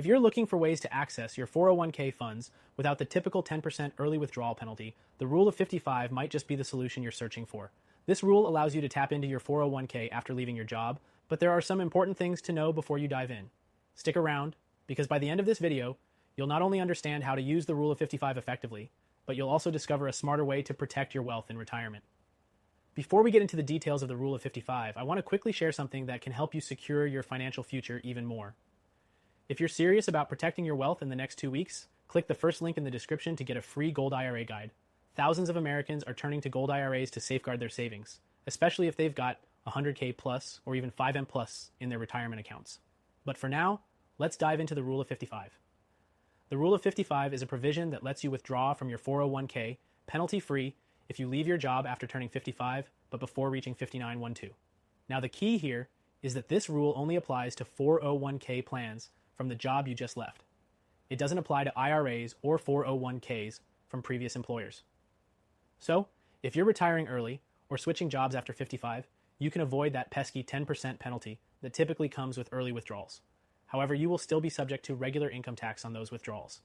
If you're looking for ways to access your 401k funds without the typical 10% early withdrawal penalty, the Rule of 55 might just be the solution you're searching for. This rule allows you to tap into your 401k after leaving your job, but there are some important things to know before you dive in. Stick around, because by the end of this video, you'll not only understand how to use the Rule of 55 effectively, but you'll also discover a smarter way to protect your wealth in retirement. Before we get into the details of the Rule of 55, I want to quickly share something that can help you secure your financial future even more. If you're serious about protecting your wealth in the next 2 weeks, click the first link in the description to get a free Gold IRA guide. Thousands of Americans are turning to Gold IRAs to safeguard their savings, especially if they've got 100K plus or even 5M plus in their retirement accounts. But for now, let's dive into the Rule of 55. The Rule of 55 is a provision that lets you withdraw from your 401k penalty-free if you leave your job after turning 55, but before reaching 5912. Now the key here is that this rule only applies to 401k plans from the job you just left. It doesn't apply to IRAs or 401ks from previous employers. So, if you're retiring early or switching jobs after 55, you can avoid that pesky 10% penalty that typically comes with early withdrawals. However, you will still be subject to regular income tax on those withdrawals.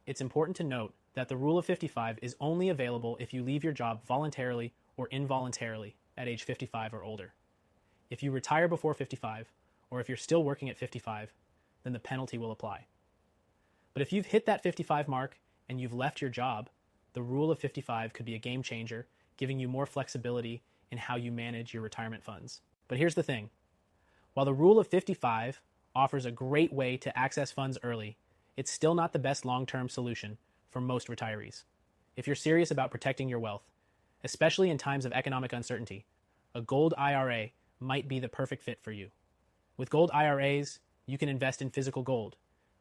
It's important to note that the Rule of 55 is only available if you leave your job voluntarily or involuntarily at age 55 or older. If you retire before 55, or if you're still working at 55, then the penalty will apply. But if you've hit that 55 mark and you've left your job, the Rule of 55 could be a game changer, giving you more flexibility in how you manage your retirement funds. But here's the thing. While the Rule of 55 offers a great way to access funds early, it's still not the best long-term solution for most retirees. If you're serious about protecting your wealth, especially in times of economic uncertainty, a Gold IRA might be the perfect fit for you. With Gold IRAs, you can invest in physical gold,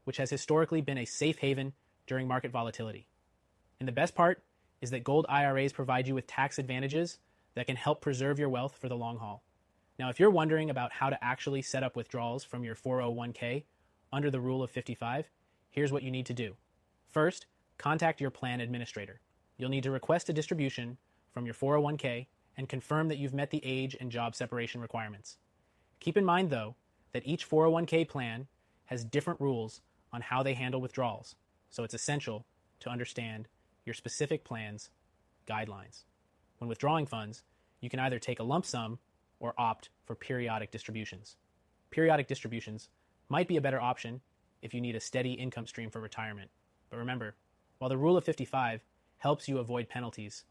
which has historically been a safe haven during market volatility. And the best part is that Gold IRAs provide you with tax advantages that can help preserve your wealth for the long haul. Now, if you're wondering about how to actually set up withdrawals from your 401k under the Rule of 55, here's what you need to do. First, contact your plan administrator. You'll need to request a distribution from your 401k and confirm that you've met the age and job separation requirements. Keep in mind, though, that each 401k plan has different rules on how they handle withdrawals, so it's essential to understand your specific plan's guidelines. When withdrawing funds, you can either take a lump sum or opt for periodic distributions. Periodic distributions might be a better option if you need a steady income stream for retirement. But remember, while the Rule of 55 helps you avoid penalties,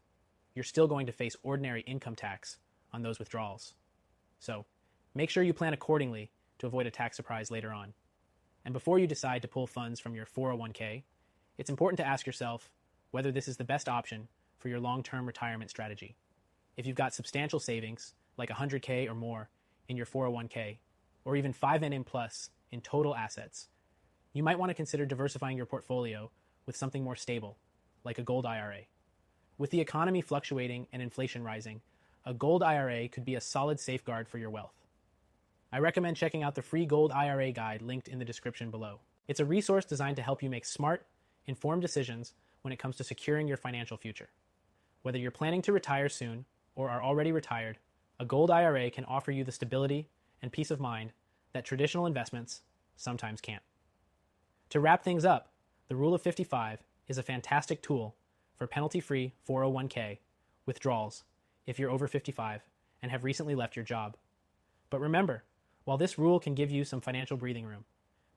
you're still going to face ordinary income tax on those withdrawals. So make sure you plan accordingly to avoid a tax surprise later on. And before you decide to pull funds from your 401k, it's important to ask yourself whether this is the best option for your long-term retirement strategy. If you've got substantial savings, like 100k or more in your 401k, or even 5NM plus in total assets, you might want to consider diversifying your portfolio with something more stable, like a Gold IRA. With the economy fluctuating and inflation rising, a Gold IRA could be a solid safeguard for your wealth. I recommend checking out the free Gold IRA guide linked in the description below. It's a resource designed to help you make smart, informed decisions when it comes to securing your financial future. Whether you're planning to retire soon or are already retired, a Gold IRA can offer you the stability and peace of mind that traditional investments sometimes can't. To wrap things up, the Rule of 55 is a fantastic tool for penalty-free 401k withdrawals if you're over 55 and have recently left your job. But remember, while this rule can give you some financial breathing room,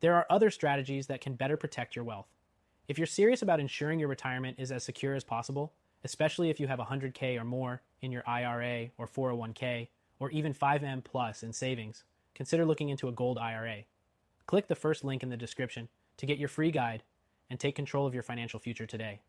there are other strategies that can better protect your wealth. If you're serious about ensuring your retirement is as secure as possible, especially if you have 100k or more in your IRA or 401k, or even 5M plus in savings, consider looking into a Gold IRA. Click the first link in the description to get your free guide and take control of your financial future today.